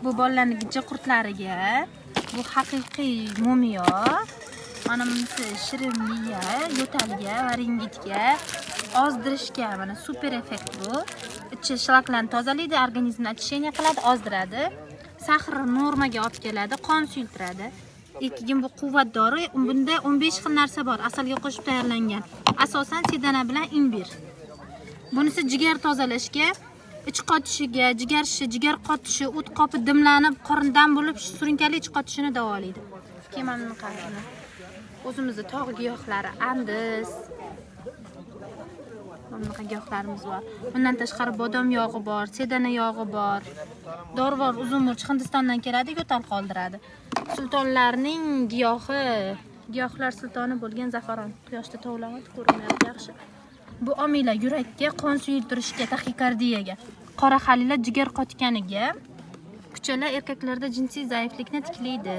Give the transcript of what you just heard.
Bu bolalarning gijja qurtlariga, bu haqiqiy mumiyo. Mana bunisi shirin miya, yo'talga va ringitga, ozdirishga, mana super effekt bu. Ichi shlaklarni tozalaydi, organizmni очищение qiladi, ozdiradi. Sahr normaga olib keladi, qon suyultiradi. Ikkinchi bu quvvat dori. Bunda 15 xil narsa bor, asalga qo'shib tayyorlangan. Asosan sedana bilan imbir. Bunisi jigar tozalashga, ich qotishiga, jigar shishi, jigar qotishi, o't qopi dimlanib, qorindan bo'lib surunkali ich qotishini davolaydi. Keyin buni qarang. O'zimizning tog' giyohlari, andis. Bunaqa giyohlarimiz bor. Bundan tashqari bodom yog'i bor, sedana yog'i bor. Dorivor uzunmurch Hindistondan keladi, yo'tal qoldiradi. Sultonlarning giyohlar sultoni bo'lgan zafaron. Quyoshda tovlanib ko'rinyapti yaxshi. Bu omila yurakka, qon suyultirishga, taxikardiyaga, qora xalila jigar qotganiga, kuchalar erkaklarda jinsiy zaiflikni tiklaydi.